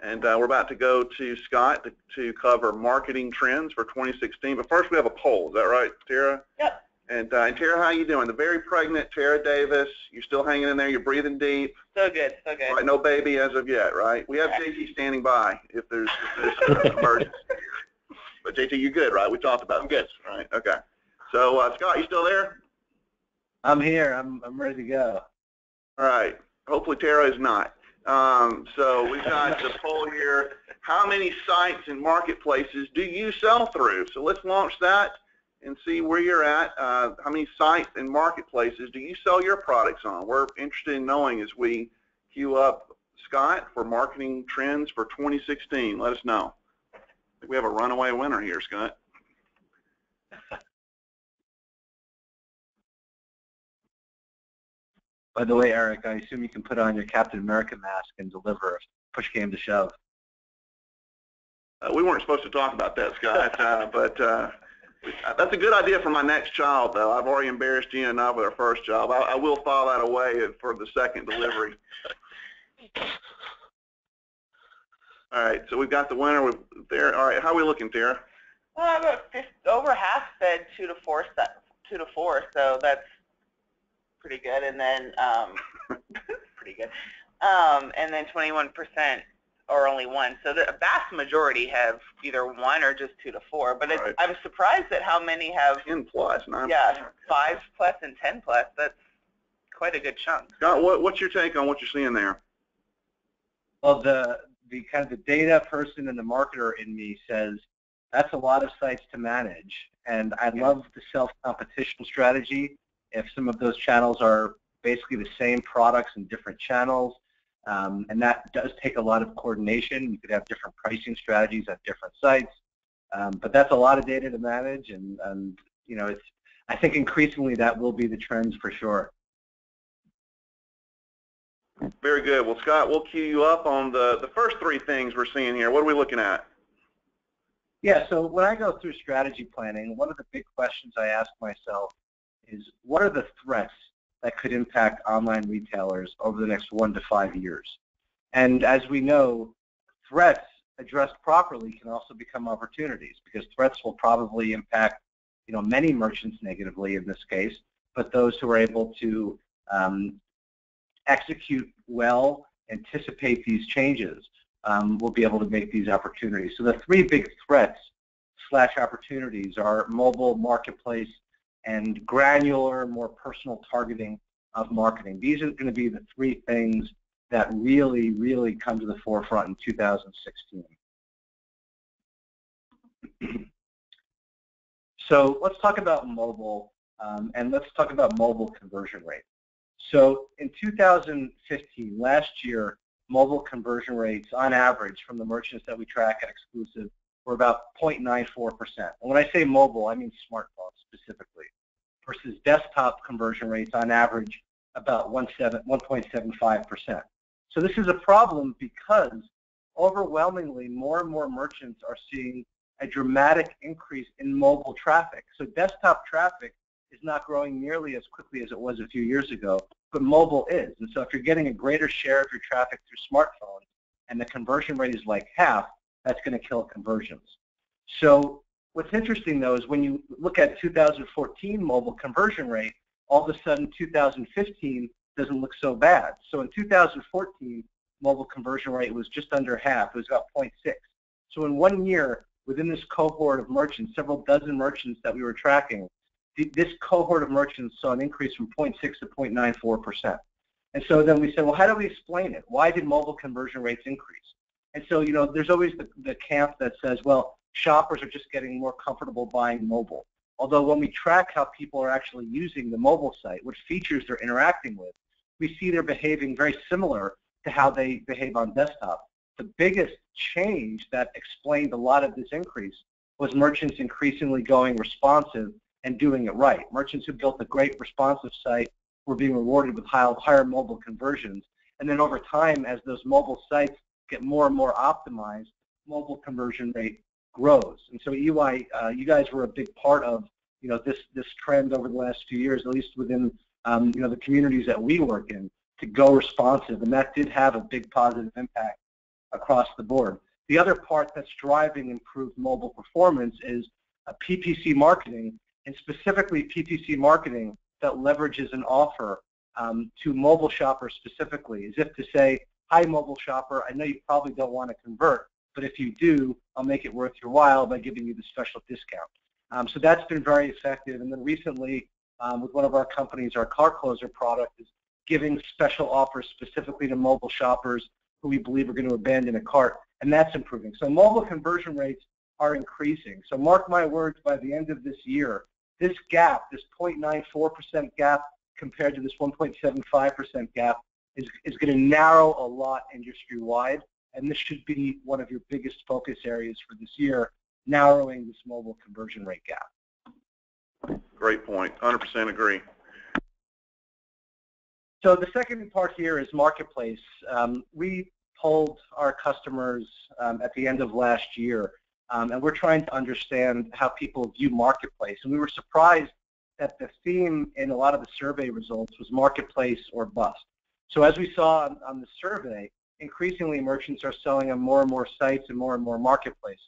And we're about to go to Scott to cover marketing trends for 2016. But first, we have a poll. Is that right, Tara? Yep. And Tara, how you doing? The very pregnant Tara Davis. You're still hanging in there. You're breathing deep. So good, so good. Right, no baby as of yet, right? We have JT standing by if there's an emergency. But JT, you're good, right? We talked about it. I'm good. Right. Okay. So Scott, you still there? I'm here. I'm ready to go. All right. Hopefully Tara is not. So we've got the poll here. How many sites and marketplaces do you sell through? So let's launch that and see where you're at. How many sites and marketplaces do you sell your products on? We're interested in knowing as we queue up Scott for marketing trends for 2016. Let us know. I think we have a runaway winner here, Scott. By the way, Eric, I assume you can put on your Captain America mask and deliver if push came to shove. We weren't supposed to talk about that, Scott, but that's a good idea for my next child, though. I've already embarrassed you enough with our first job. I will file that away for the second delivery. All right, so we've got the winner there. All right, how are we looking, Tara? Over half said 2 to 4, so that's pretty good. And then pretty good. And then 21% or only 1. So the vast majority have either 1 or just 2 to 4. But it's, I'm surprised at how many have 10 plus, 9. Yeah, 5 plus and 10 plus. That's quite a good chunk. Scott, what's your take on what you're seeing there? Well, the kind of the data person and the marketer in me says that's a lot of sites to manage, and I love the self-competition strategy. If some of those channels are basically the same products in different channels, and that does take a lot of coordination. You could have different pricing strategies at different sites, but that's a lot of data to manage, and you know, I think increasingly that will be the trends for sure. Very good. Well, Scott, we'll queue you up on the first 3 things we're seeing here. What are we looking at? Yeah, so when I go through strategy planning, one of the big questions I ask myself is, what are the threats that could impact online retailers over the next 1 to 5 years? And as we know, threats addressed properly can also become opportunities, because threats will probably impact, you know, many merchants negatively in this case, but those who are able to execute well, anticipate these changes, will be able to make these opportunities. So the 3 big threats / opportunities are mobile, marketplace, and granular, more personal targeting of marketing. These are going to be the 3 things that really, really come to the forefront in 2016. So let's talk about mobile, and let's talk about mobile conversion rate. So in 2015, last year, mobile conversion rates on average from the merchants that we track at Exclusive were about 0.94%. And when I say mobile, I mean smartphones specifically, versus desktop conversion rates on average about 1.75%. So this is a problem because overwhelmingly more and more merchants are seeing a dramatic increase in mobile traffic. So desktop traffic is not growing nearly as quickly as it was a few years ago, but mobile is. And so if you're getting a greater share of your traffic through smartphones and the conversion rate is like half, that's going to kill conversions. So what's interesting, though, is when you look at 2014 mobile conversion rate, all of a sudden 2015 doesn't look so bad. So in 2014, mobile conversion rate was just under half. It was about 0.6. So in 1 year, within this cohort of merchants, several dozen merchants that we were tracking, this cohort of merchants saw an increase from 0.6 to 0.94%. And so then we said, well, how do we explain it? Why did mobile conversion rates increase? And so, you know, there's always the camp that says, well, shoppers are just getting more comfortable buying mobile. Although when we track how people are actually using the mobile site, what features they're interacting with, we see they're behaving very similar to how they behave on desktop. The biggest change that explained a lot of this increase was merchants increasingly going responsive and doing it right. Merchants who built a great responsive site were being rewarded with higher mobile conversions. And then over time, as those mobile sites get more and more optimized, mobile conversion rate grows. And so EY, you guys were a big part of, you know, this trend over the last few years, at least within you know, the communities that we work in, to go responsive, and that did have a big positive impact across the board. The other part that's driving improved mobile performance is PPC marketing, and specifically PPC marketing that leverages an offer to mobile shoppers specifically, as if to say, hi, mobile shopper, I know you probably don't want to convert, but if you do, I'll make it worth your while by giving you the special discount. So that's been very effective. And then recently, with one of our companies, our Car Closer product is giving special offers specifically to mobile shoppers who we believe are going to abandon a cart, and that's improving. So mobile conversion rates are increasing. So mark my words, by the end of this year, this gap, this 0.94% gap compared to this 1.75% gap is going to narrow a lot industry-wide, and this should be one of your biggest focus areas for this year, narrowing this mobile conversion rate gap. Great point. 100% agree. So the second part here is marketplace. We polled our customers at the end of last year, and we're trying to understand how people view marketplace. And we were surprised that the theme in a lot of the survey results was marketplace or bust. So as we saw on the survey, increasingly merchants are selling on more and more sites and more marketplaces.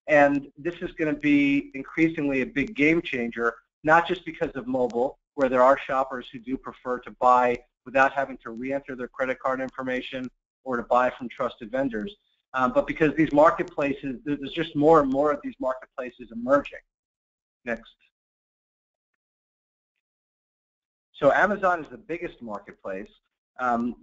And this is going to be increasingly a big game changer, not just because of mobile, where there are shoppers who do prefer to buy without having to re-enter their credit card information or to buy from trusted vendors, but because these marketplaces, there's just more and more of these marketplaces emerging. Next. So Amazon is the biggest marketplace.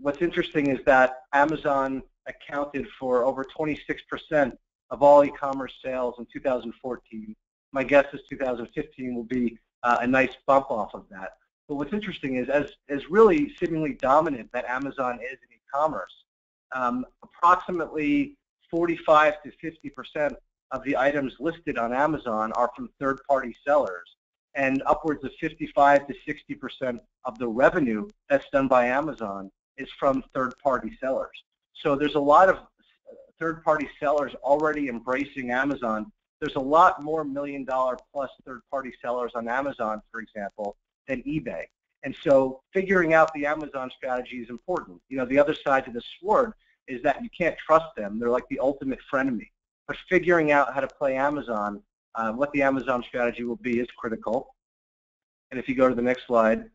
What's interesting is that Amazon accounted for over 26% of all e-commerce sales in 2014. My guess is 2015 will be a nice bump off of that. But what's interesting is, as really seemingly dominant that Amazon is in e-commerce, approximately 45 to 50% of the items listed on Amazon are from third-party sellers, and upwards of 55 to 60% of the revenue that's done by Amazon is from third-party sellers. So there's a lot of third-party sellers already embracing Amazon. There's a lot more million-dollar-plus third-party sellers on Amazon, for example, than eBay. And so figuring out the Amazon strategy is important. You know, the other side to the sword is that you can't trust them. They're like the ultimate frenemy. But figuring out how to play Amazon, what the Amazon strategy will be, is critical. And if you go to the next slide,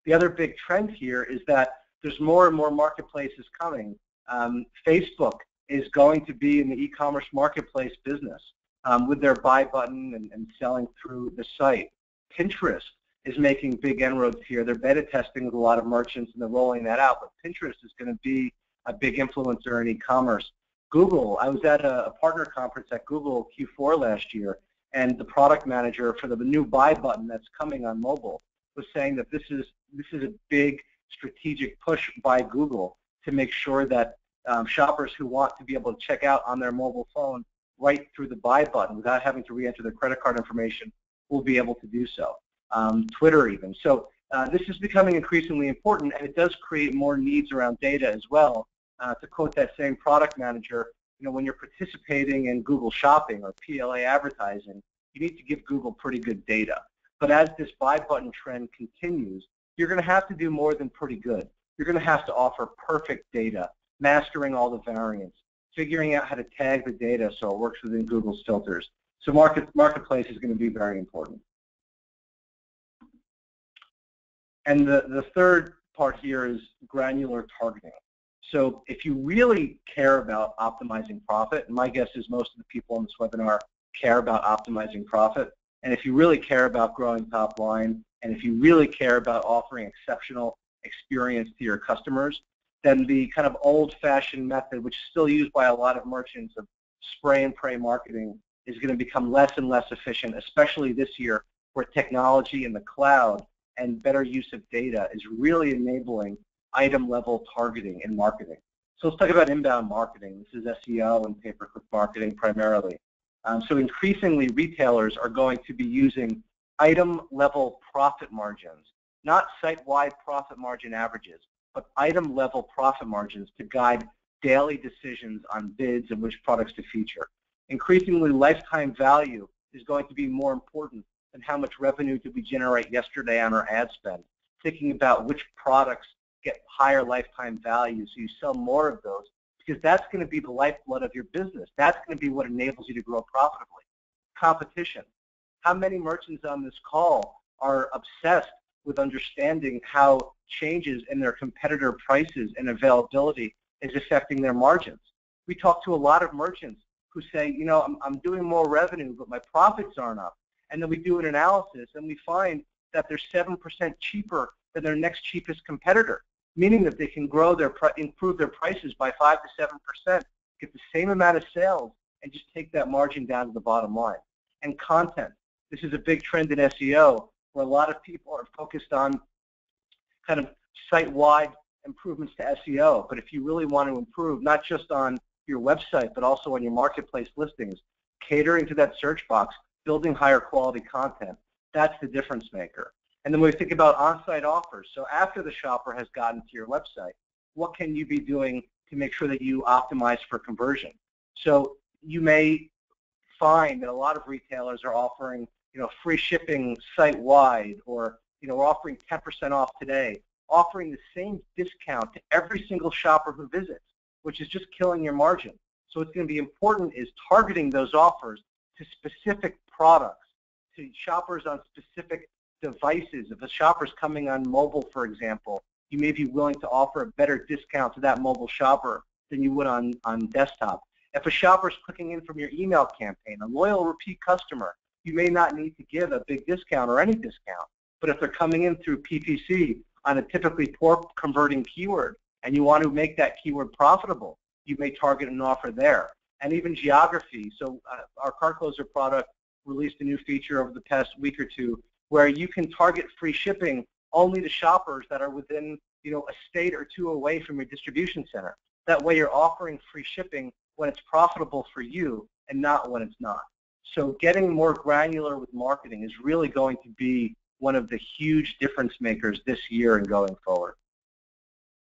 the other big trend here is that there's more and more marketplaces coming. Facebook is going to be in the e-commerce marketplace business with their buy button and selling through the site. Pinterest is making big inroads here. They're beta testing with a lot of merchants, and they're rolling that out. But Pinterest is going to be a big influencer in e-commerce. Google, I was at a partner conference at Google Q4 last year, and the product manager for the new buy button that's coming on mobile was saying that this is a big strategic push by Google to make sure that shoppers who want to be able to check out on their mobile phone right through the buy button without having to re-enter their credit card information will be able to do so. Twitter even. So this is becoming increasingly important, and it does create more needs around data as well. To quote that same product manager, you know, when you're participating in Google Shopping or PLA advertising, you need to give Google pretty good data. But as this buy button trend continues, you're going to have to do more than pretty good. You're going to have to offer perfect data, mastering all the variants, figuring out how to tag the data so it works within Google's filters. So marketplace is going to be very important. And the third part here is granular targeting. So if you really care about optimizing profit, and my guess is most of the people on this webinar care about optimizing profit, and if you really care about growing top line, and if you really care about offering exceptional experience to your customers, then the kind of old-fashioned method, which is still used by a lot of merchants, of spray and pray marketing, is going to become less and less efficient, especially this year, where technology in the cloud and better use of data is really enabling item-level targeting in marketing. So let's talk about inbound marketing. This is SEO and pay-per-click marketing primarily. So increasingly, retailers are going to be using item-level profit margins, not site-wide profit margin averages, but item-level profit margins to guide daily decisions on bids and which products to feature. Increasingly, lifetime value is going to be more important than how much revenue did we generate yesterday on our ad spend. Thinking about which products get higher lifetime value, so you sell more of those because that's going to be the lifeblood of your business. That's going to be what enables you to grow profitably. Competition. How many merchants on this call are obsessed with understanding how changes in their competitor prices and availability is affecting their margins? We talk to a lot of merchants who say, you know, I'm doing more revenue, but my profits aren't up. And then we do an analysis, and we find that they're 7% cheaper than their next cheapest competitor, meaning that they can grow improve their prices by 5 to 7%, get the same amount of sales, and just take that margin down to the bottom line. And content. This is a big trend in SEO, where a lot of people are focused on kind of site-wide improvements to SEO. But if you really want to improve, not just on your website, but also on your marketplace listings, catering to that search box, building higher quality content, that's the difference maker. And then when we think about on-site offers, so after the shopper has gotten to your website, what can you be doing to make sure that you optimize for conversion? So you may find that a lot of retailers are offering, you know, free shipping site-wide, or, you know, we're offering 10% off today, offering the same discount to every single shopper who visits, which is just killing your margin. So what's going to be important is targeting those offers to specific products, to shoppers on specific devices. If a shopper's coming on mobile, for example, you may be willing to offer a better discount to that mobile shopper than you would on desktop. If a shopper's clicking in from your email campaign, a loyal repeat customer, you may not need to give a big discount or any discount. But if they're coming in through PPC on a typically poor converting keyword, and you want to make that keyword profitable, you may target an offer there. And even geography. So our Cart Closer product released a new feature over the past week or two where you can target free shipping only to shoppers that are within, you know, a state or two away from your distribution center. That way you're offering free shipping when it's profitable for you and not when it's not. So getting more granular with marketing is really going to be one of the huge difference makers this year and going forward.